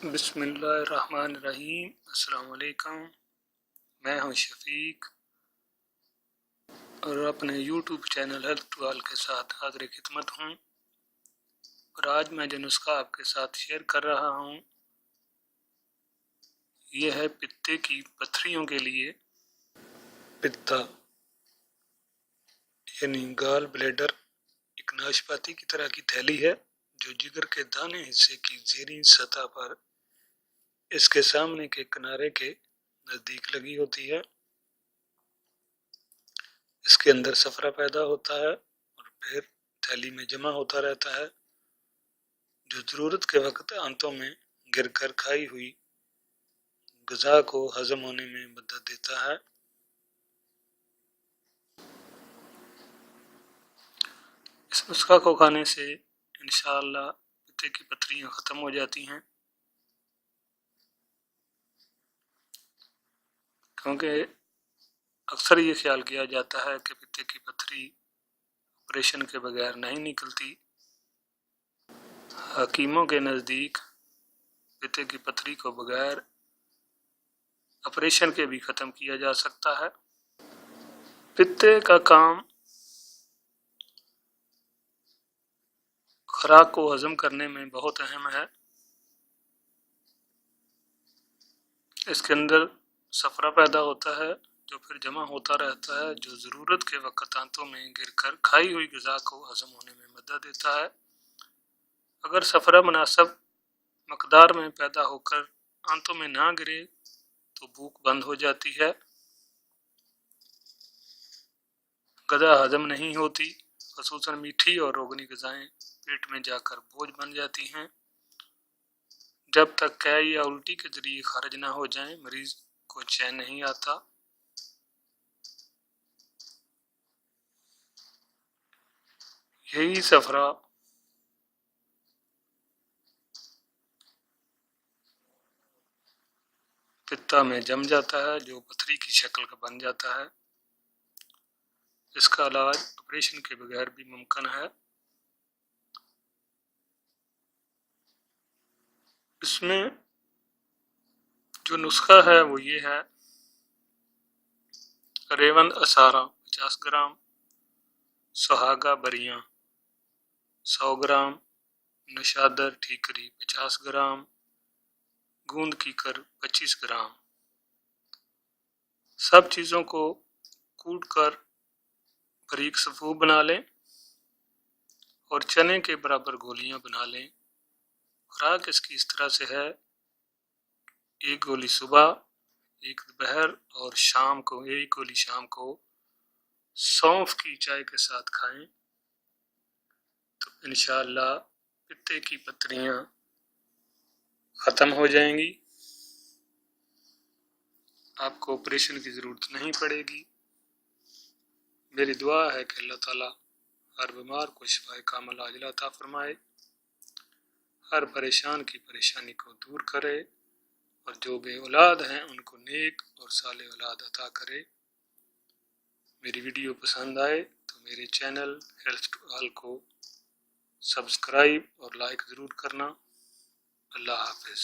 بسم اللہ الرحمن الرحیم۔ السلام علیکم، میں ہوں شفیق اور اپنے یوٹیوب چینل ہیلتھ ٹوال کے ساتھ حاضر خدمت ہوں، اور آج میں جو نسخہ آپ کے ساتھ شیئر کر رہا ہوں یہ ہے پتے کی پتھریوں کے لیے۔ پتا یعنی گال بلیڈر ایک ناشپاتی کی طرح کی تھیلی ہے جو جگر کے دانے حصے کی زیریں سطح پر اس کے سامنے کے کنارے کے نزدیک لگی ہوتی ہے۔ اس کے اندر صفرا پیدا ہوتا ہے اور پھر تھیلی میں جمع ہوتا رہتا ہے، جو ضرورت کے وقت آنتوں میں گر کر کھائی ہوئی غذا کو ہضم ہونے میں مدد دیتا ہے۔ اس نسخہ کو کھانے سے انشاءاللہ پتے کی پتھریاں ختم ہو جاتی ہیں، کیونکہ اکثر یہ خیال کیا جاتا ہے کہ پتے کی پتھری آپریشن کے بغیر نہیں نکلتی۔ حکیموں کے نزدیک پتے کی پتھری کو بغیر آپریشن کے بھی ختم کیا جا سکتا ہے۔ پتے کا کام خوراک کو ہضم کرنے میں بہت اہم ہے۔ اس کے اندر صفرا پیدا ہوتا ہے جو پھر جمع ہوتا رہتا ہے، جو ضرورت کے وقت آنتوں میں گر کر کھائی ہوئی غذا کو ہضم ہونے میں مدد دیتا ہے۔ اگر صفرا مناسب مقدار میں پیدا ہو کر آنتوں میں نہ گرے تو بھوک بند ہو جاتی ہے، غذا ہضم نہیں ہوتی، خصوصاً میٹھی اور روغنی غذائیں پیٹ میں جا کر بوجھ بن جاتی ہیں۔ جب تک قے یا الٹی کے ذریعے خارج نہ ہو جائیں مریض کو چین نہیں آتا۔ یہی صفرا پتا میں جم جاتا ہے جو پتھری کی شکل کا بن جاتا ہے۔ اس کا علاج آپریشن کے بغیر بھی ممکن ہے۔ اس میں جو نسخہ ہے وہ یہ ہے: ریوند اسارہ 50 گرام، سہاگا بریاں 100 گرام، نشادر ٹھیکری 50 گرام، گوند کیکر 25 گرام۔ سب چیزوں کو کوٹ کر باریک صفوف بنا لیں اور چنے کے برابر گولیاں بنا لیں۔ خوراک اس کی اس طرح سے ہے: 1 گولی صبح، 1 دوپہر اور شام کو 1 گولی شام کو سونف کی چائے کے ساتھ کھائیں تو انشاءاللہ پتے کی پتھریاں ختم ہو جائیں گی، آپ کو آپریشن کی ضرورت نہیں پڑے گی۔ میری دعا ہے کہ اللہ تعالیٰ ہر بیمار کو شفائے کامل عاجلہ عطا فرمائے، ہر پریشان کی پریشانی کو دور کرے، اور جو بے اولاد ہیں ان کو نیک اور صالح اولاد عطا کرے۔ میری ویڈیو پسند آئے تو میرے چینل ہیلتھ ٹوال کو سبسکرائب اور لائک ضرور کرنا۔ اللہ حافظ۔